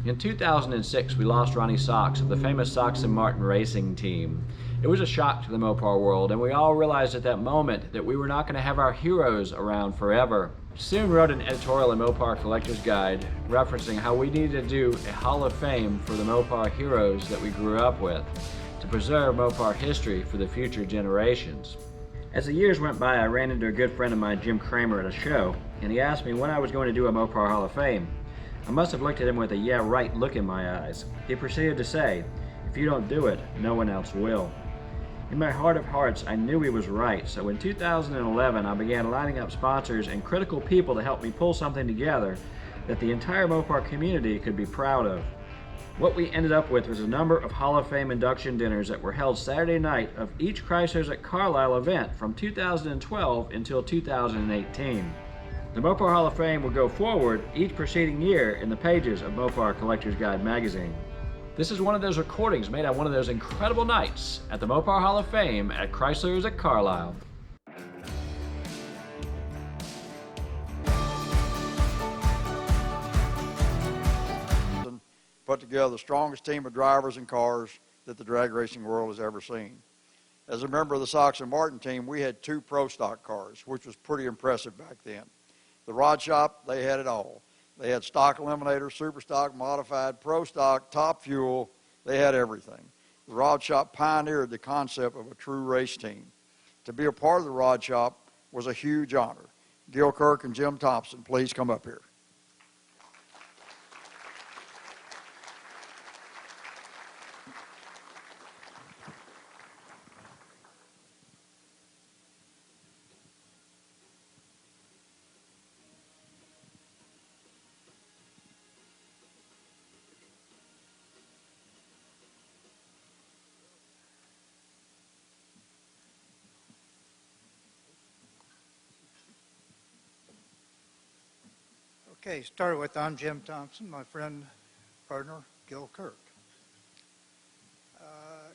In 2006, we lost Ronnie Sox of the famous Sox and Martin racing team. It was a shock to the Mopar world, and we all realized at that moment that we were not going to have our heroes around forever. Soon wrote an editorial in Mopar Collector's Guide referencing how we needed to do a Hall of Fame for the Mopar heroes that we grew up with, to preserve Mopar history for the future generations. As the years went by, I ran into a good friend of mine, Jim Kramer, at a show, and he asked me when I was going to do a Mopar Hall of Fame. I must have looked at him with a yeah right look in my eyes. He proceeded to say, "If you don't do it, no one else will." In my heart of hearts, I knew he was right, so in 2011 I began lining up sponsors and critical people to help me pull something together that the entire Mopar community could be proud of. What we ended up with was a number of Hall of Fame induction dinners that were held Saturday night of each Chrysler's at Carlisle event from 2012 until 2018. The Mopar Hall of Fame will go forward each preceding year in the pages of Mopar Collector's Guide magazine. This is one of those recordings made on one of those incredible nights at the Mopar Hall of Fame at Chrysler's at Carlisle. Put together the strongest team of drivers and cars that the drag racing world has ever seen. As a member of the Sox and Martin team, we had 2 pro stock cars, which was pretty impressive back then. The rod shop, they had it all. They had stock eliminator, super stock, modified, pro stock, top fuel. They had everything. The rod shop pioneered the concept of a true race team. To be a part of the rod shop was a huge honor. Gil Kirk and Jim Thompson, please come up here. Okay, started with, I'm Jim Thompson, my friend, partner, Gil Kirk.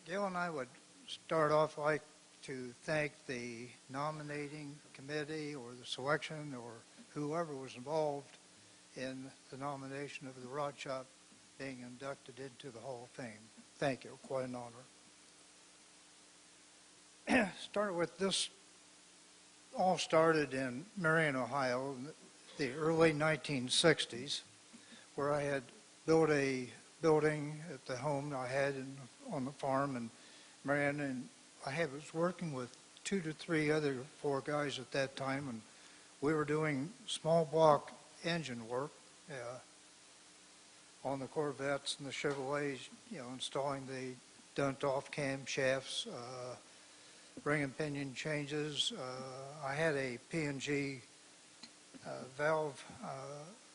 Gil and I would start off like to thank the nominating committee or the selection or whoever was involved in the nomination of the rod shop being inducted into the Hall of Fame. Thank you, quite an honor. Started with this, all started in Marion, Ohio, the early 1960s, where I had built a building at the home I had on the farm in Marion, and I was working with 2 to 3 other 4 guys at that time, and we were doing small block engine work on the Corvettes and the Chevrolets, installing the dunt-off camshafts, ring and pinion changes. I had a P&G valve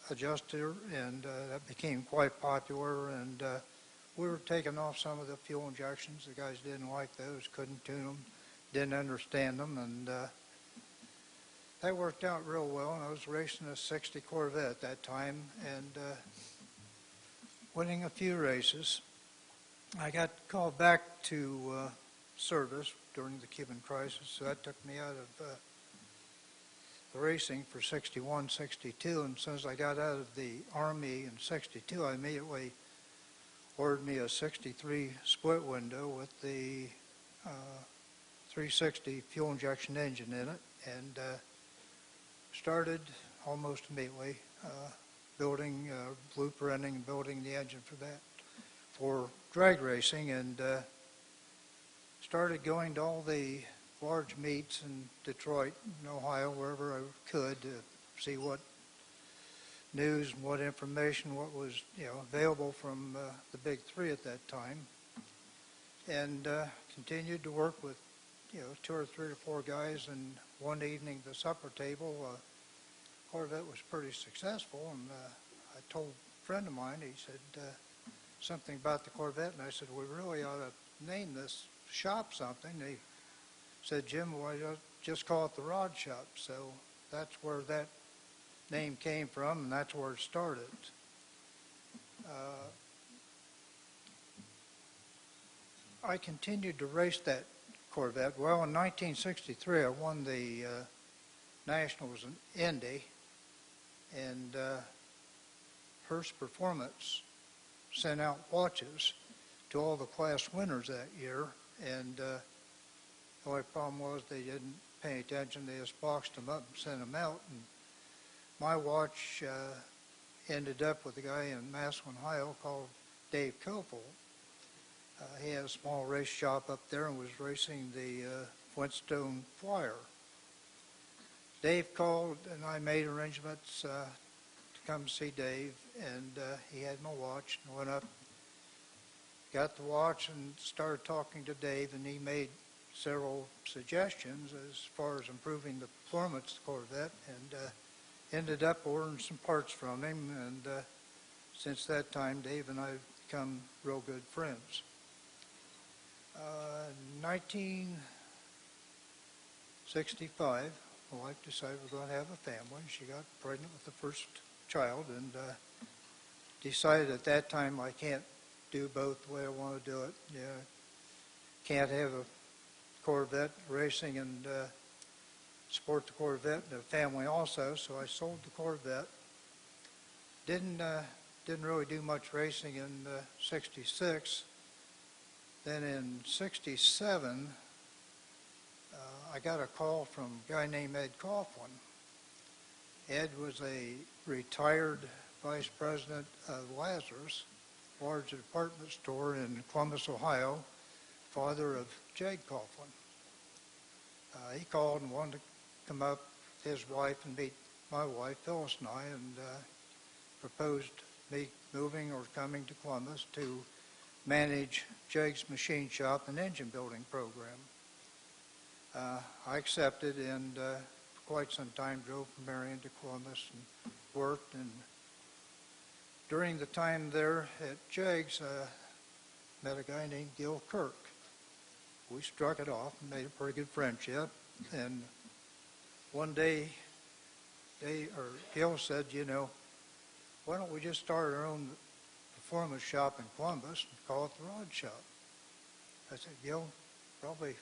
adjuster, and that became quite popular, and we were taking off some of the fuel injections. The guys didn't like those, couldn't tune them, didn't understand them, and that worked out real well. And I was racing a 60 Corvette at that time and winning a few races. I got called back to service during the Cuban crisis, so that took me out of the racing for 61, 62, and as soon as I got out of the Army in 62, I immediately ordered me a 63 split window with the 360 fuel injection engine in it, and started almost immediately building, blueprinting and building the engine for that, for drag racing, and started going to all the large meets in Detroit and Ohio, wherever I could, to see what news and what information, what was available from the big 3 at that time, and continued to work with 2 or 3 or 4 guys. And one evening at the supper table, Corvette was pretty successful, and I told a friend of mine, he said something about the Corvette, and I said, we really ought to name this shop something. He said, Jim, why just call it the Rod Shop? So that's where that name came from, and that's where it started. I continued to race that Corvette. Well, in 1963, I won the Nationals in Indy, and Hearst Performance sent out watches to all the class winners that year, and the only problem was they didn't pay attention. They just boxed them up and sent them out. And my watch ended up with a guy in Massillon, Ohio called Dave Copel. He had a small race shop up there and was racing the Flintstone Flyer. Dave called, and I made arrangements to come see Dave, and he had my watch, and went up, got the watch, and started talking to Dave, and he made several suggestions as far as improving the performance of the Corvette, and ended up ordering some parts from him, and since that time, Dave and I have become real good friends. 1965, my wife decided we're going to have a family. She got pregnant with the first child, and decided at that time I can't do both the way I want to do it. Can't have a Corvette racing and support the Corvette and a family also, so I sold the Corvette. Didn't really do much racing in '66. Then in '67, I got a call from a guy named Ed Coughlin. Ed was a retired vice president of Lazarus, large department store in Columbus, Ohio, father of Jake Coughlin. He called and wanted to come up, his wife, and meet my wife, Phyllis, and I, and proposed me moving or coming to Columbus to manage Jake's machine shop and engine building program. I accepted, and for quite some time drove from Marion to Columbus and worked. And during the time there at Jake's, met a guy named Gil Kirk. We struck it off and made a pretty good friendship. And one day, Gil said, why don't we just start our own performance shop in Columbus and call it the Rod Shop? I said, Gil, probably a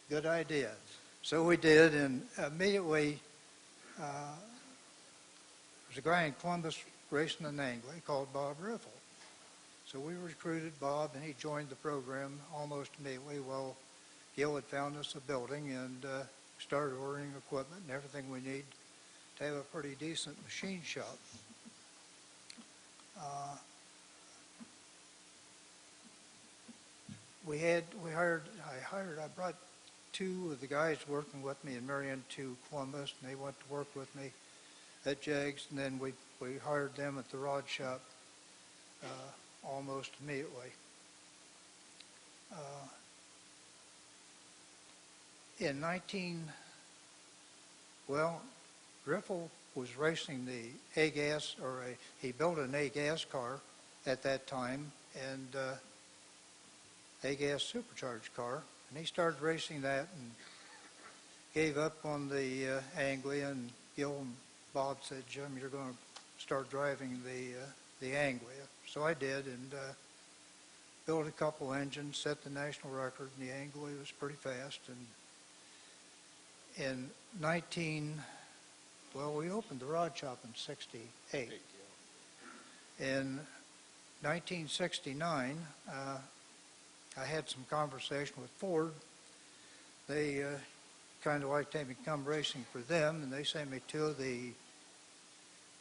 good idea. So we did, and immediately there was a guy in Columbus racing an angler called Bob Riffle. So we recruited Bob, and he joined the program almost immediately. Well, Gil had found us a building and started ordering equipment and everything we need to have a pretty decent machine shop. I brought two of the guys working with me in Marion to Columbus, and they went to work with me at Jags, and then we hired them at the Rod Shop almost immediately. Riffle was racing the A-gas, he built an A-gas car at that time, and A-gas supercharged car, and he started racing that and gave up on the Anglia, and Gil and Bob said, Jim, you're going to start driving the Anglia. So I did, and built a couple engines, set the national record, and the Anglia was pretty fast. And we opened the Rod Shop in '68. In 1969, I had some conversation with Ford. They kind of like to have me come racing for them, and they sent me two of the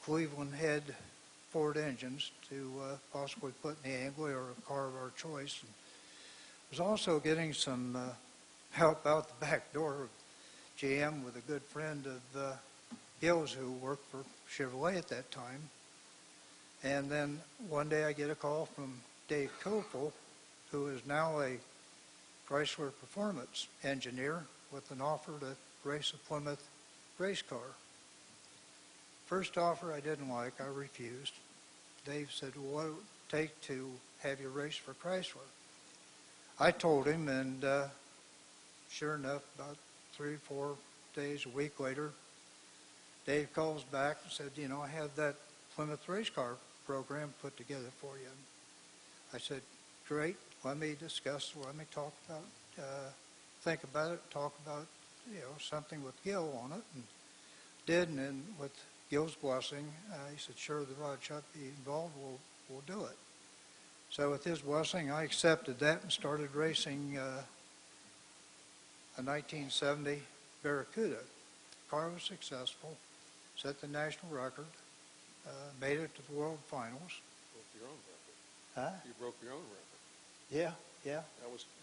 Cleveland head Ford engines to possibly put in the Anglia or a car of our choice. And was also getting some help out the back door of GM with a good friend of Gil's who worked for Chevrolet at that time. And then one day I get a call from Dave Copel, who is now a Chrysler performance engineer, with an offer to race a Plymouth race car. First offer I didn't like, I refused. Dave said, well, what would it take to have you race for Chrysler? I told him, and sure enough, about 3 or 4 days, a week later, Dave calls back and said, I have that Plymouth race car program put together for you. I said, great, let me talk about, think about it, talk about, something with Gil on it, and did, and then with Gil's blessing, he said, sure, the Rod Shop be involved, we'll do it. So with his blessing, I accepted that and started racing a 1970 Barracuda. Car was successful, set the national record, made it to the World Finals. Broke your own record. Huh? You broke your own record. Yeah, yeah.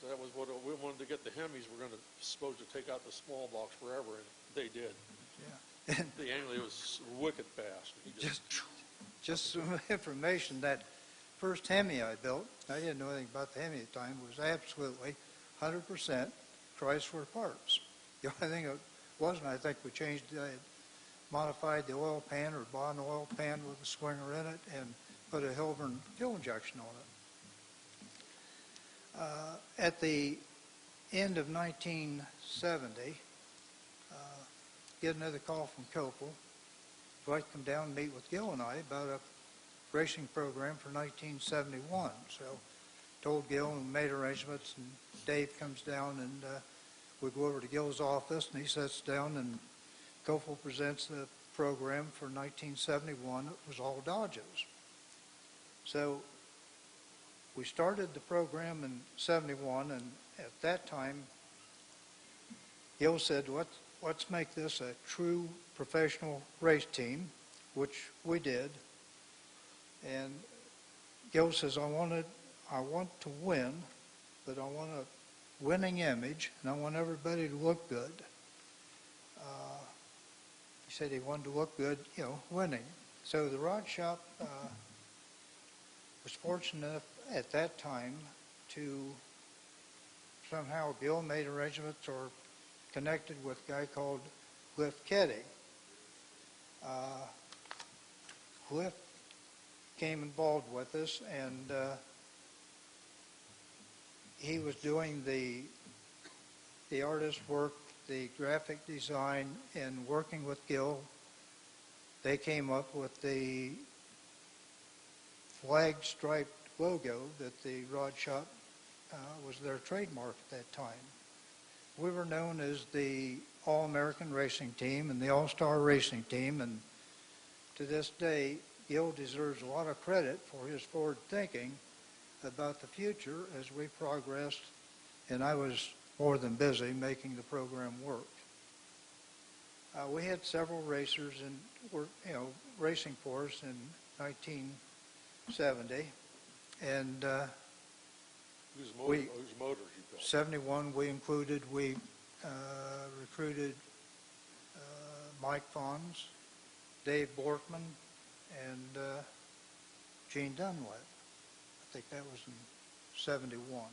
That was what we wanted to get. The Hemis were going to supposed to take out the small blocks forever, and they did. Yeah. And The angle was wicked fast. He just some information, that first Hemi I built, I didn't know anything about the Hemi at the time, was absolutely 100% Chrysler parts. The only thing it wasn't, I think we changed, I modified the oil pan or bought an oil pan with a swinger in it and put a Hilburn fuel injection on it. At the end of 1970, get another call from Copel. So I'd come down and meet with Gil and I about a racing program for 1971. So told Gil and made arrangements, and Dave comes down and we go over to Gil's office and he sits down and Copel presents the program for 1971. It was all Dodges. So we started the program in 71, and at that time Gil said, let's make this a true professional race team, which we did. And Gil says, I want to win, but I want a winning image, and I want everybody to look good. He said he wanted to look good, winning. So the rod shop was fortunate enough at that time to somehow Gil made arrangements or connected with a guy called Cliff Keddy. Cliff came involved with us, and he was doing the artist work, the graphic design, and working with Gil. They came up with the flag striped logo that the rod shop was their trademark at that time. We were known as the All-American Racing Team and the All-Star Racing Team, and to this day, Gil deserves a lot of credit for his forward thinking about the future as we progressed, and I was more than busy making the program work. We had several racers racing for us in 1970, and Whose motors you built? 71 we recruited Mike Fons, Dave Borkman, and Gene Dunlap. I think that was in 71.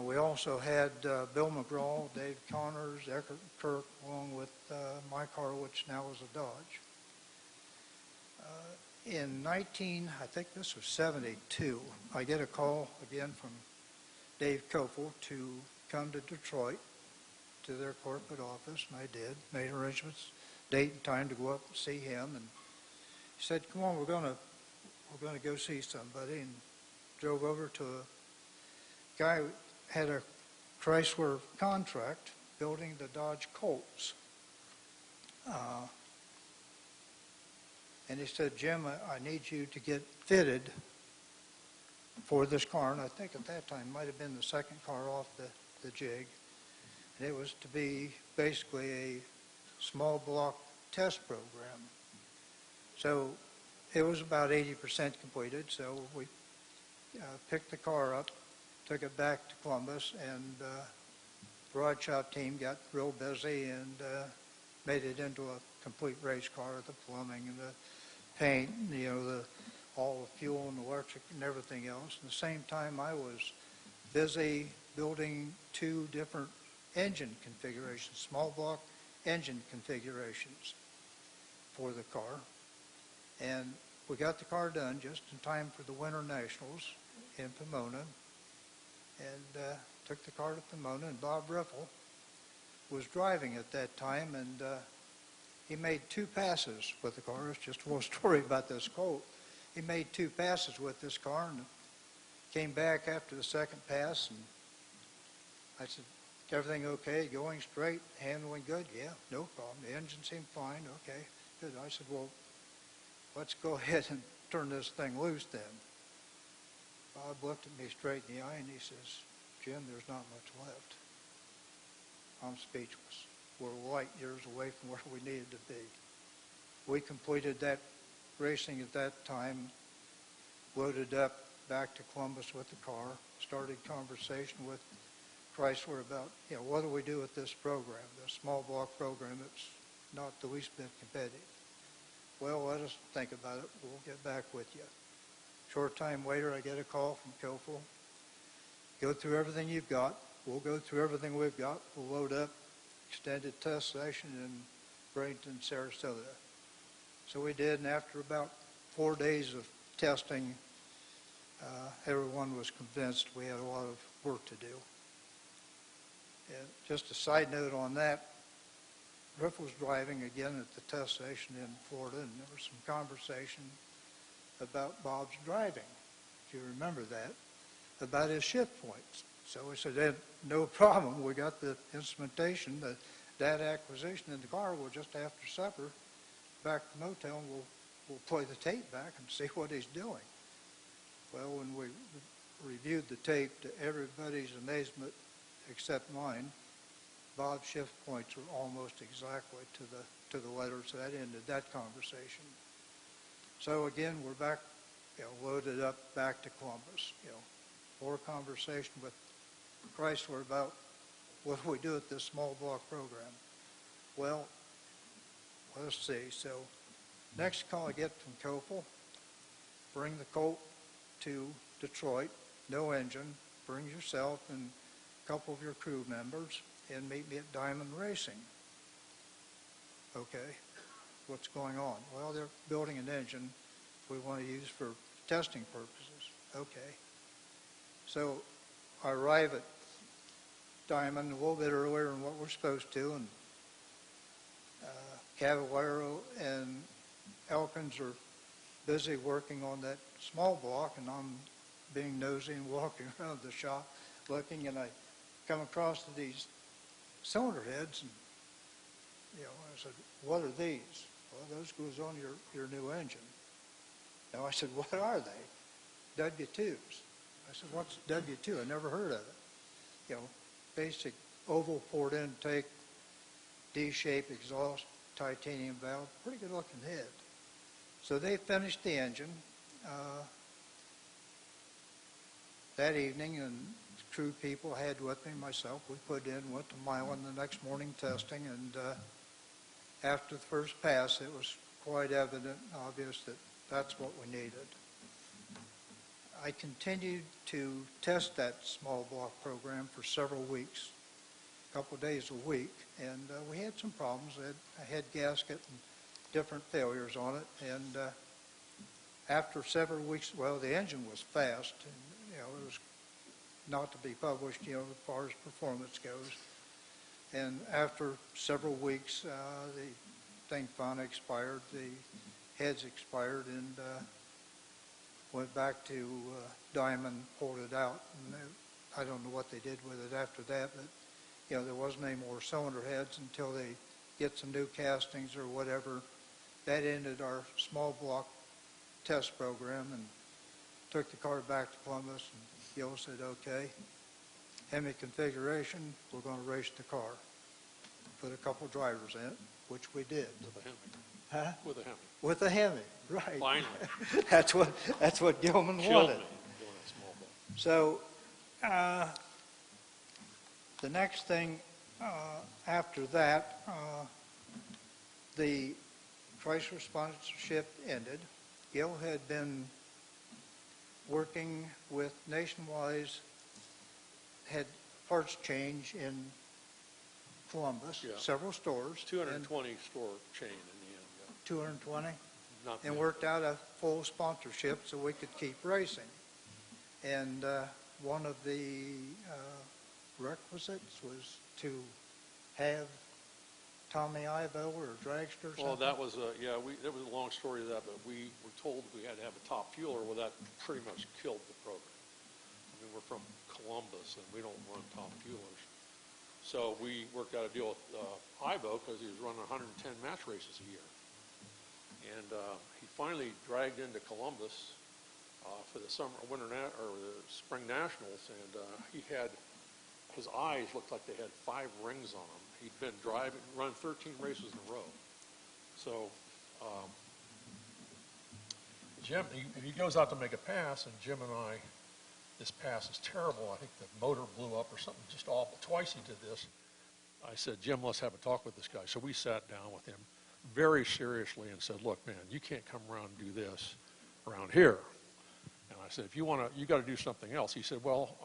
We also had Bill McGraw, Dave Connors, Gil Kirk, along with Mike Harwich, now was a Dodge. In I think this was 72, I get a call again from Dave Koppel to come to Detroit to their corporate office, and I did, made arrangements, date and time to go up and see him, and he said, come on, we're going to go see somebody, and drove over to a guy who had a Chrysler contract building the Dodge Colts. And he said, Jim, I need you to get fitted for this car. And I think at that time might have been the second car off the jig. And it was to be basically a small block test program. So it was about 80% completed. So we picked the car up, took it back to Columbus, and the rod shop team got real busy and made it into a complete race car, the plumbing and the paint, all the fuel and electric and everything else. At the same time, I was busy building two different engine configurations, small block engine configurations for the car. And we got the car done just in time for the Winter Nationals in Pomona, and took the car to Pomona, and Bob Riffle was driving at that time, and he made two passes with the car. It's just a little story about this Colt. He made two passes with this car and came back after the second pass, and I said, everything okay, going straight, handling good? Yeah, no problem. The engine seemed fine. Okay, good. I said, well, let's go ahead and turn this thing loose then. Bob looked at me straight in the eye and he says, "Jim, there's not much left." I'm speechless. We're light years away from where we needed to be. We completed that racing at that time, loaded up back to Columbus with the car, started conversation with Chrysler about, what do we do with this program, the small block program that's not the least bit competitive. Well, let us think about it. We'll get back with you. Short time later, I get a call from Kofel. Go through everything you've got. We'll go through everything we've got. We'll load up extended test session in Bradenton, Sarasota. So we did, and after about 4 days of testing, everyone was convinced we had a lot of work to do. And just a side note on that, Riff was driving again at the test station in Florida, and there was some conversation about Bob's driving, if you remember that, about his shift points. So we said, no problem, we got the instrumentation, the data acquisition in the car. We'll just after supper, back to the motel, and we'll play the tape back and see what he's doing. Well, when we reviewed the tape, to everybody's amazement except mine, Bob's shift points were almost exactly to the letter, so that ended that conversation. So again, we're back, loaded up back to Columbus. More conversation with Chrysler about what do we do with this small block program. Well, let's see. So next call I get from Kofel, bring the Colt to Detroit, no engine, bring yourself and a couple of your crew members and meet me at Diamond Racing. Okay, what's going on? Well, they're building an engine we want to use for testing purposes. Okay. So I arrive at Diamond a little bit earlier than what we're supposed to, and Cavallero and Elkins are busy working on that small block, and I'm being nosy and walking around the shop looking, and I come across to these cylinder heads, and I said, "What are these?" "Well, those goes on your new engine." Now I said, "What are they?" "W2s." I said, "What's W2? I never heard of it." Basic oval port intake, D-shaped exhaust, titanium valve, pretty good looking head. So they finished the engine that evening, and crew people had with me, myself, we put in, went to Milan the next morning testing, and after the first pass, it was quite evident and obvious that that's what we needed. I continued to test that small block program for several weeks, a couple of days a week, and we had some problems. I had a head gasket and different failures on it, and after several weeks, well, the engine was fast, and it was not to be published, as far as performance goes. And after several weeks, the thing finally expired, the heads expired, and went back to Diamond, pulled it out, and I don't know what they did with it after that, but there wasn't any more cylinder heads until they get some new castings or whatever. That ended our small block test program, and took the car back to Columbus, and Gil said, "Okay, Hemi configuration, we're going to race the car." Put a couple drivers in it, which we did. With a Hemi. Huh? With a Hemi. With a Hemi, right. Finally. That's what Gilman Killed wanted. me doing a small block. So the next thing after that, the Chrysler sponsorship ended. Gil had been working with Nationwide, had parts change in Columbus, Yeah. several stores. 220 store chain in the end, yeah. 220, Not and many. worked out a full sponsorship so we could keep racing. And one of the requisites was to have Tommy Ivo or a dragster or something. Well, that was there was a long story to that, but we were told we had to have a top fueler. Well, that pretty much killed the program. I mean, we're from Columbus, and we don't run top fuelers. So we worked out a deal with Ivo because he was running 110 match races a year. And he finally dragged into Columbus for the or the spring nationals, and he had, his eyes looked like they had 5 rings on them. He'd been run 13 races in a row. So Jim, he goes out to make a pass, and Jim and I, this pass is terrible. I think the motor blew up or something just awful. Twice he did this. I said, Jim, let's have a talk with this guy. So we sat down with him very seriously and said, look, man, you can't come around and do this around here. And I said, if you want to, you got to do something else. He said, well,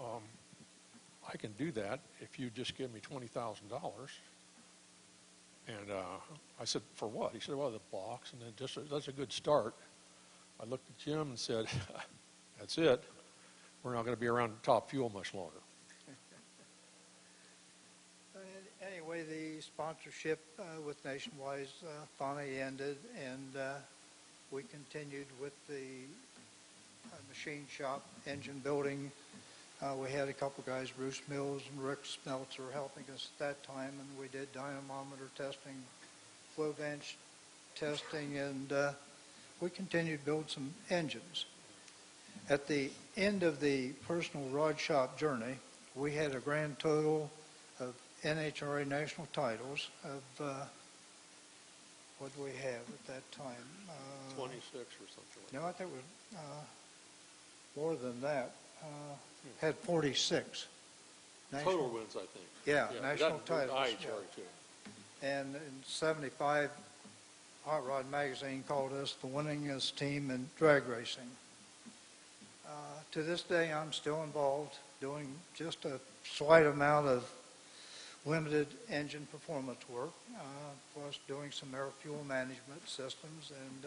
I can do that if you just give me $20,000. And I said, for what? He said, well, the box, and then that's a good start. I looked at Jim and said, that's it. We're not going to be around Top Fuel much longer. Anyway, the sponsorship with Nationwide finally ended, and we continued with the machine shop, engine building. We had a couple guys, Bruce Mills and Rick Smeltzer, helping us at that time, and we did dynamometer testing, flow bench testing, and we continued to build some engines. At the end of the personal rod shop journey, we had a grand total of NHRA national titles of, what do we have at that time? 26 or something like No, I think it was more than that. Had 46. that. Total wins, I think. Yeah, national titles. IHRA Yeah. too. And in 75, Hot Rod Magazine called us the winningest team in drag racing. To this day, I'm still involved, doing just a slight amount of limited engine performance work, plus doing some air fuel management systems, and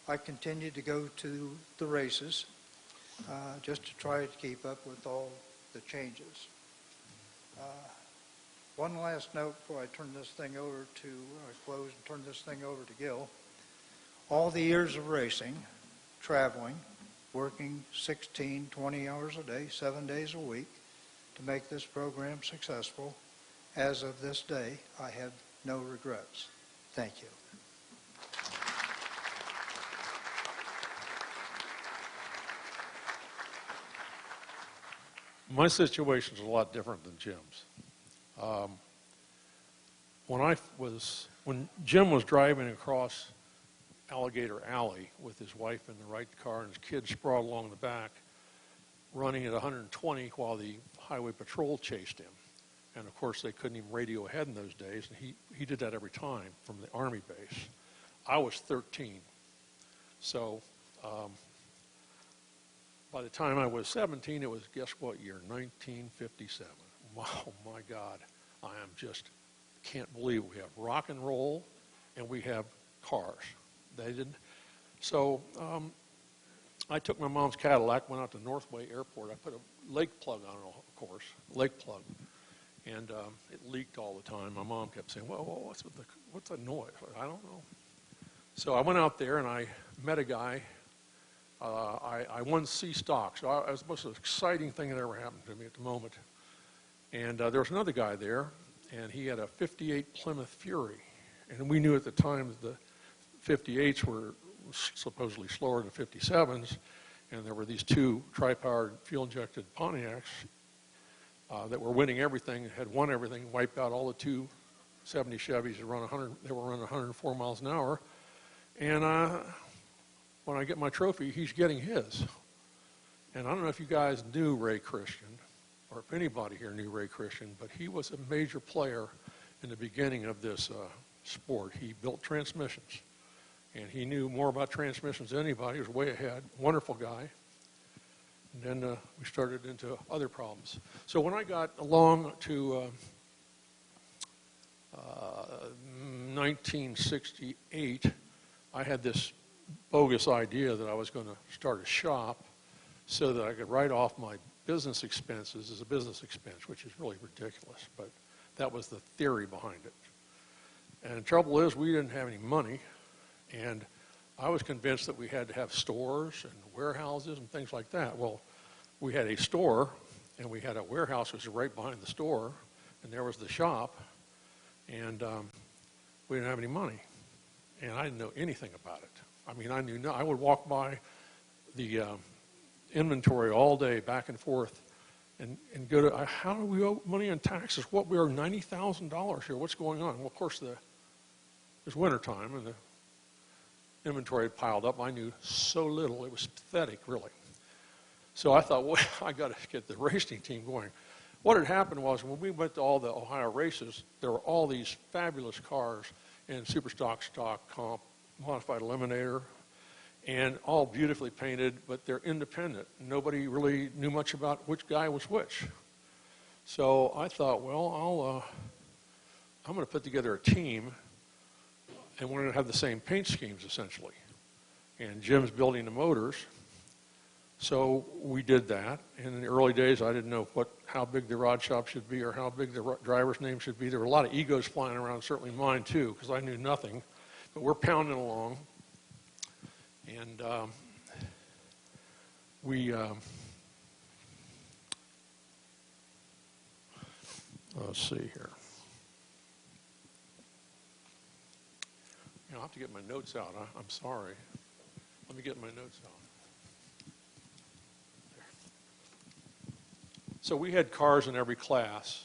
I continue to go to the races just to try to keep up with all the changes. One last note before I turn this thing over to, close and turn this thing over to Gil. All the years of racing, traveling, working 16, 20 hours a day, 7 days a week to make this program successful, as of this day, I have no regrets. Thank you. My situation is a lot different than Jim's. When Jim was driving across Alligator Alley with his wife in the right car and his kids sprawled along the back, running at 120 while the highway patrol chased him. And of course, they couldn't even radio ahead in those days, and he did that every time from the Army base. I was 13. So by the time I was 17, it was, guess what year? 1957. Wow, my God. Can't believe we have rock and roll and we have cars. They didn't. So I took my mom's Cadillac, went out to Northway Airport. I put a lake plug on it, of course, lake plug. And it leaked all the time. My mom kept saying, well, what's the noise? I don't know. So I went out there and I met a guy. I won C stock. So it was the most exciting thing that ever happened to me at the moment. And there was another guy there, and he had a 58 Plymouth Fury. And we knew at the time that the 58s were supposedly slower than 57s. And there were these two tri-powered fuel-injected Pontiacs that were winning everything, had won everything, wiped out all the 270 Chevys that they were running 104 miles an hour. And when I get my trophy, he's getting his. And I don't know if you guys knew Ray Christian, or if anybody here knew Ray Christian, but he was a major player in the beginning of this sport. He built transmissions, and he knew more about transmissions than anybody. He was way ahead. Wonderful guy. And then we started into other problems. So when I got along to 1968, I had this bogus idea that I was going to start a shop so that I could write off my business expenses as a business expense, which is really ridiculous, but that was the theory behind it. And the trouble is, we didn't have any money, and I was convinced that we had to have stores and warehouses and things like that. Well, we had a store, and we had a warehouse which was right behind the store, and there was the shop, and we didn't have any money, and I didn't know anything about it. I mean, I would walk by the inventory all day, back and forth, and go to, how do we owe money on taxes? What, we are $90,000 here. What's going on? Well, of course, it was wintertime, and the inventory had piled up. I knew so little. It was pathetic, really. So I thought, well, I got to get the racing team going. What had happened was when we went to all the Ohio races, there were all these fabulous cars in super stock, comp, modified eliminator, and all beautifully painted, but they're independent. Nobody really knew much about which guy was which. So I thought, well, I'm going to put together a team, and we're going to have the same paint schemes, essentially. And Jim's building the motors. So we did that. And in the early days, I didn't know how big the rod shop should be or how big the driver's name should be. There were a lot of egos flying around, certainly mine too, because I knew nothing. But we're pounding along. And let's see here. I'll have to get my notes out. I'm sorry. Let me get my notes out. So we had cars in every class,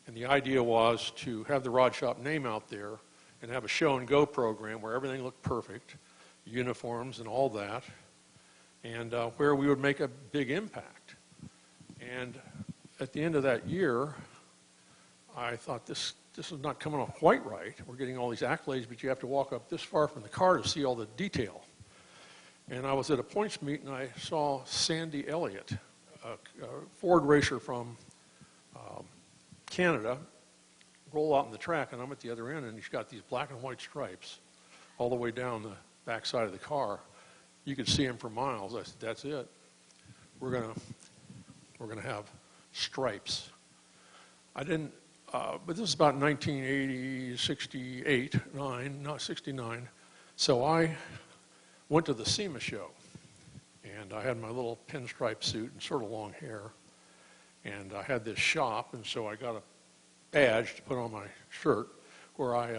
and the idea was to have the rod shop name out there and have a show and go program where everything looked perfect, uniforms and all that, and where we would make a big impact. And at the end of that year, I thought this is not coming off quite right. We're getting all these accolades, but you have to walk up this far from the car to see all the detail. And I was at a points meet, and I saw Sandy Elliott, a Ford racer from Canada, roll out in the track, and I'm at the other end, and he's got these black and white stripes all the way down the back side of the car. You could see him for miles. I said, that's it. We're gonna have stripes. I didn't, but this is about 1980, 68, 69. So I went to the SEMA show, and I had my little pinstripe suit and sort of long hair, and I had this shop, and so I got a badge to put on my shirt where I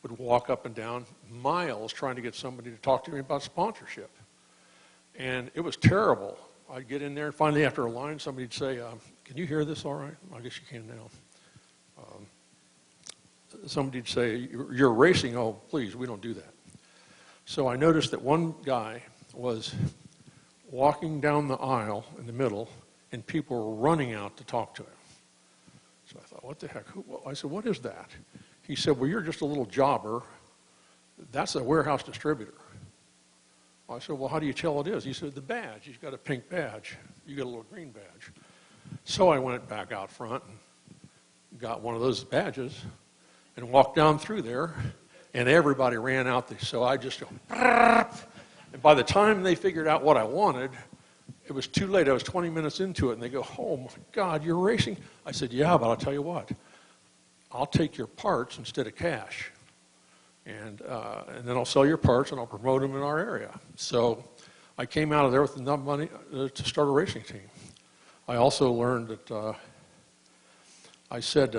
would walk up and down miles trying to get somebody to talk to me about sponsorship. And it was terrible. I'd get in there, and finally after a line, somebody'd say, can you hear this all right? I guess you can now. Somebody'd say, you're racing? Oh, please, we don't do that. So I noticed that one guy was walking down the aisle in the middle, and people were running out to talk to him. So I thought, what the heck? I said, what is that? He said, well, you're just a little jobber. That's a warehouse distributor. I said, well, how do you tell it is? He said, the badge. He's got a pink badge. You got a little green badge. So I went back out front and got one of those badges and walked down through there, and everybody ran out there. So I just go, and by the time they figured out what I wanted, it was too late. I was 20 minutes into it, and they go, oh, my God, you're racing? I said, yeah, but I'll tell you what. I'll take your parts instead of cash, and then I'll sell your parts, and I'll promote them in our area. So I came out of there with enough money to start a racing team. I also learned that I said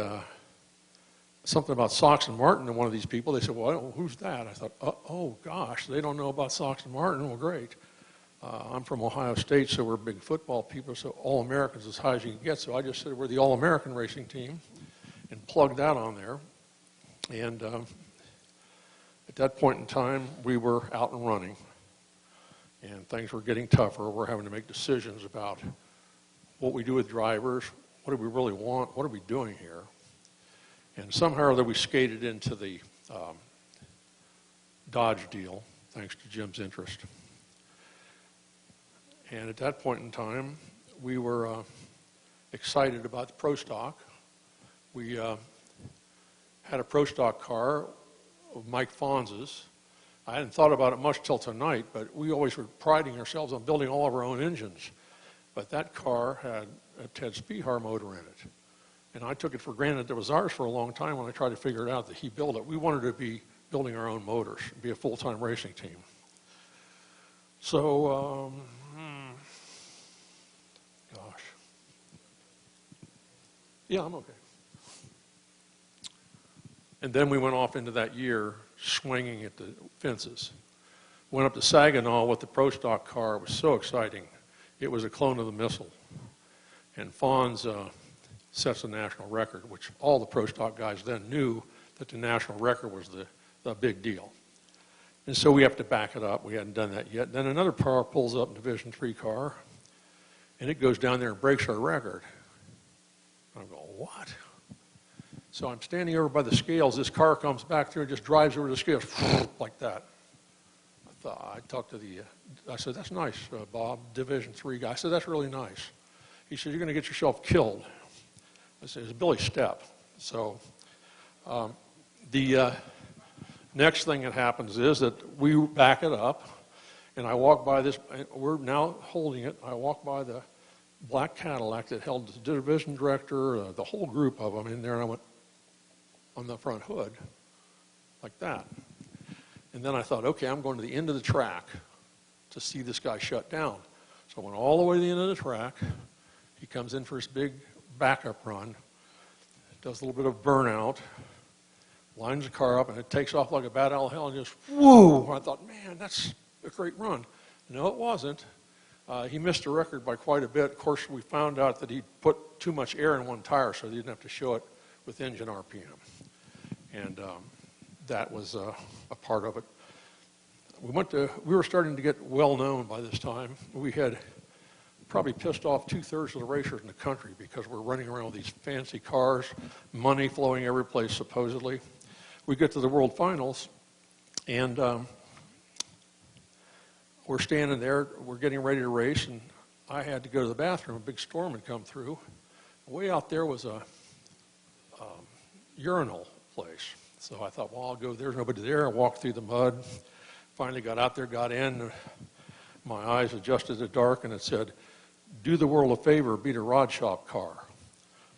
something about Sox and Martin to one of these people. They said, well, who's that? I thought, oh, gosh, they don't know about Sox and Martin. Well, great. I'm from Ohio State, so we're big football people, so All-Americans as high as you can get. So I just said we're the All-American racing team and plugged that on there. And at that point in time, we were out and running, and things were getting tougher. We're having to make decisions about what we do with drivers, what do we really want, what are we doing here? And somehow or other we skated into the Dodge deal, thanks to Jim's interest. And at that point in time, we were excited about the Pro Stock. We had a Pro Stock car of Mike Fonz's. I hadn't thought about it much till tonight, but we always were priding ourselves on building all of our own engines. But that car had a Ted Spehar motor in it. And I took it for granted that it was ours for a long time when I tried to figure it out that he built it. We wanted to be building our own motors, be a full-time racing team. So, gosh. Yeah, I'm okay. And then we went off into that year swinging at the fences. Went up to Saginaw with the Pro Stock car. It was so exciting. It was a clone of the missile. And Fonz sets the national record, which all the pro stock guys then knew that the national record was the big deal. And so we have to back it up. We hadn't done that yet. Then another car pulls up in Division III car, and it goes down there and breaks our record. I'm going, what? So I'm standing over by the scales. This car comes back through and just drives over the scales like that. I talked to I said, that's nice, Bob, Division III guy. I said, that's really nice. He said, you're going to get yourself killed. I said, it's Billy Stepp. So the next thing that happens is that we back it up, and I walk by this, we're now holding it, I walk by the black Cadillac that held the division director, the whole group of them in there, and I went on the front hood, like that. And then I thought, okay, I'm going to the end of the track to see this guy shut down. So I went all the way to the end of the track. He comes in for his big backup run, does a little bit of burnout, lines the car up, and it takes off like a bat out of hell and just, whoo! I thought, man, that's a great run. No, it wasn't. He missed the record by quite a bit. Of course, we found out that he put too much air in one tire, so he didn't have to show it with engine RPM. And that was a part of it. We were starting to get well known by this time. We had probably pissed off 2/3 of the racers in the country because we're running around with these fancy cars, money flowing every place supposedly. We get to the World Finals, and we're standing there, we're getting ready to race, and I had to go to the bathroom. A big storm had come through. Way out there was a urinal place. So I thought, well, I'll go, there's nobody there. I walked through the mud, finally got out there, got in. My eyes adjusted to dark, and it said, do the world a favor, beat a rod shop car.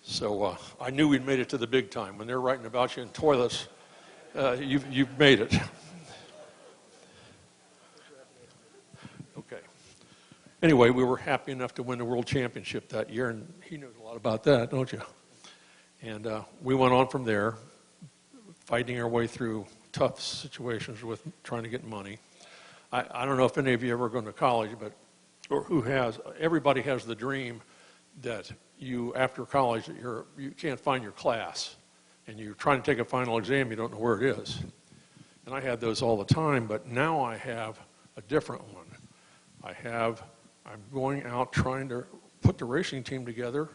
So I knew we'd made it to the big time. When they're writing about you in toilets, you've made it. Okay. Anyway, we were happy enough to win the world championship that year, and he knows a lot about that, don't you? And we went on from there, fighting our way through tough situations with trying to get money. I don't know if any of you ever gone to college, but or who has. Everybody has the dream that you, after college, you can't find your class, and you're trying to take a final exam, you don't know where it is. And I had those all the time, but now I have a different one. I'm going out trying to put the racing team together,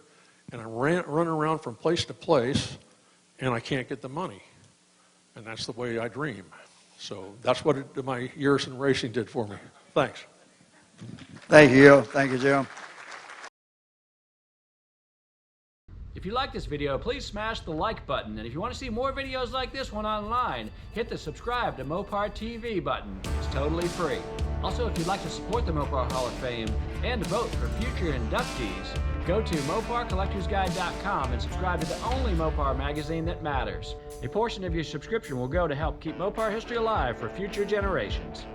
and I run around from place to place, and I can't get the money. And that's the way I dream. So that's what my years in racing did for me. Thanks. Thank you, Gil. Thank you, Jim. If you like this video, please smash the like button. And if you want to see more videos like this one online, hit the subscribe to Mopar TV button. It's totally free. Also, if you'd like to support the Mopar Hall of Fame and vote for future inductees, go to MoparCollectorsGuide.com and subscribe to the only Mopar magazine that matters. A portion of your subscription will go to help keep Mopar history alive for future generations.